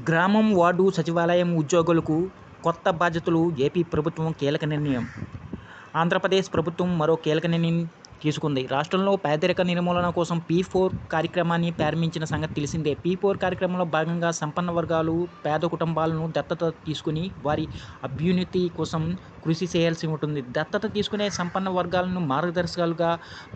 గ్రామం, వార్డు సచివాలయం ఉద్యోగులకు కొత్త బాధ్యతలు ఏపీ ప్రభుత్వం కీలక నిర్ణయం. ఆంధ్రప్రదేశ్ ప్రభుత్వం మరో కీలక నిర్ణయం తీసుకుంది. రాష్ట్రంలో పేదరిక నిర్మూలన కోసం P4 కార్యక్రమాన్ని ప్రారంభించిన సంగతి తెలిసిందే. P4 కార్యక్రమంలో భాగంగా సంపన్న వర్గాలు, పేద కుటుంబాలను దత్తత తీసుకుని వారి అభ్యున్నతి కోసం కృషి చేయాల్సి ఉంటుంది. దత్తత తీసుకునే సంపన్న వర్గాలను మార్గదర్శకాలుగా,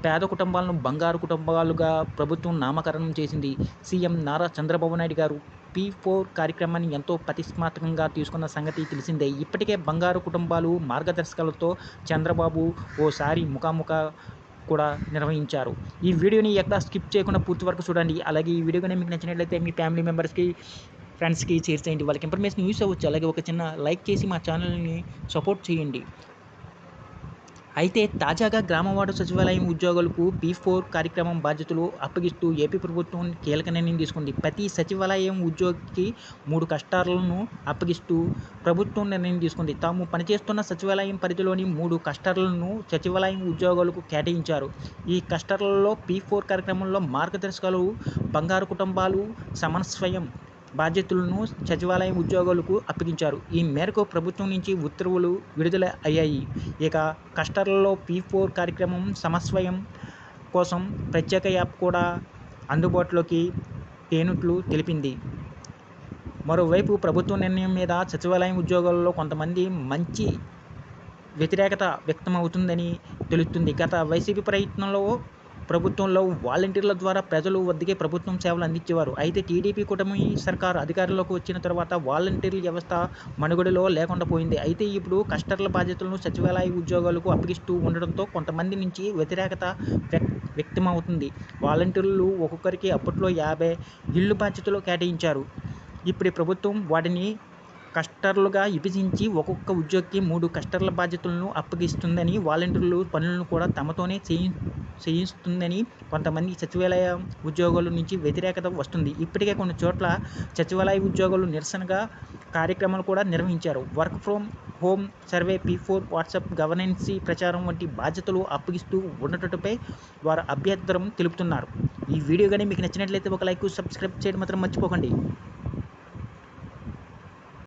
పేద కుటుంబాలను బంగారు కుటుంబాలుగా ప్రభుత్వం నామకరణం చేసింది. సీఎం నారా చంద్రబాబు నాయుడు గారు P4 కార్యక్రమాన్ని ఎంతో ప్రతిష్టాత్మకంగా తీసుకున్న సంగతి తెలిసిందే. ఇప్పటికే బంగారు కుటుంబాలు మార్గదర్శకాలతో చంద్రబాబు ఓసారి ముఖాముఖ కూడా నిర్వహించారు. ఈ వీడియోని ఎక్కడ స్కిప్ చేయకుండా పూర్తి వరకు చూడండి. అలాగే ఈ వీడియో మీకు నచ్చినట్లయితే మీ ఫ్యామిలీ మెంబర్స్కి, ఫ్రెండ్స్కి షేర్ చేయండి. వాళ్ళకి ఇన్ఫర్మేషన్ యూస్ అవ్వచ్చు. అలాగే ఒక చిన్న లైక్ చేసి మా ఛానల్ని సపోర్ట్ చేయండి. అయితే తాజాగా గ్రామవార్డు సచివాలయం ఉద్యోగులకు P4 కార్యక్రమం బాధ్యతలు అప్పగిస్తూ ఏపీ ప్రభుత్వం కీలక నిర్ణయం తీసుకుంది. ప్రతి సచివాలయం ఉద్యోగికి 3 క్లస్టర్లను అప్పగిస్తూ ప్రభుత్వం నిర్ణయం తీసుకుంది. తాము పనిచేస్తున్న సచివాలయం పరిధిలోని 3 క్లస్టర్లను సచివాలయం ఉద్యోగులకు కేటాయించారు. ఈ క్లస్టర్లలో P4 కార్యక్రమంలో మార్గదర్శకాలు, బంగారు కుటుంబాలు సమన్వయం బాధ్యతలను సచివాలయం ఉద్యోగులకు అప్పగించారు. ఈ మేరకు ప్రభుత్వం నుంచి ఉత్తర్వులు విడుదల అయ్యాయి. ఇక క్లస్టర్లలో P4 కార్యక్రమం సమన్వయం కోసం ప్రత్యేక యాప్ కూడా అందుబాటులోకి తేనుట్లు తెలిపింది. మరోవైపు ప్రభుత్వ నిర్ణయం మీద సచివాలయం ఉద్యోగులలో కొంతమంది మంచి వ్యతిరేకత వ్యక్తమవుతుందని తెలుస్తుంది. గత వైసీపీ ప్రభుత్వంలో వాలంటీర్ల ద్వారా ప్రజల వద్దకే ప్రభుత్వం సేవలు అందించేవారు. అయితే టీడీపీ కూటమి సర్కారు అధికారంలోకి వచ్చిన తర్వాత వాలంటీర్ల వ్యవస్థ మనుగడలో లేకుండా పోయింది. అయితే ఇప్పుడు క్లస్టర్ల బాధ్యతలను సచివాలయ ఉద్యోగులకు అప్పగిస్తూ ఉండడంతో కొంతమంది నుంచి వ్యతిరేకత వ్యక్తమవుతుంది. వాలంటీర్లు ఒక్కొక్కరికి అప్పట్లో 50 ఇళ్ల బాధ్యతలు కేటాయించారు. ఇప్పుడు ప్రభుత్వం వాటిని క్లస్టర్లుగా విభజించి ఒక్కొక్క ఉద్యోగికి 3 క్లస్టర్ల బాధ్యతలను అప్పగిస్తుందని, వాలంటీర్ల పనులను కూడా తమతోనే చేయిస్తుందని కొంతమంది సచివాలయ ఉద్యోగుల నుంచి వ్యతిరేకత వస్తుంది. ఇప్పటికే కొన్ని చోట్ల సచివాలయ ఉద్యోగులు నిరసనగా కార్యక్రమాలు కూడా నిర్వహించారు. Work from home survey, P4, WhatsApp governance ప్రచారం వంటి బాధ్యతలు అప్పగిస్తూ ఉండటంపై వారు అభ్యంతరం తెలుపుతున్నారు. ఈ వీడియో కానీ మీకు నచ్చినట్లయితే ఒక లైక్, సబ్స్క్రైబ్ చేయడం మాత్రం మర్చిపోకండి.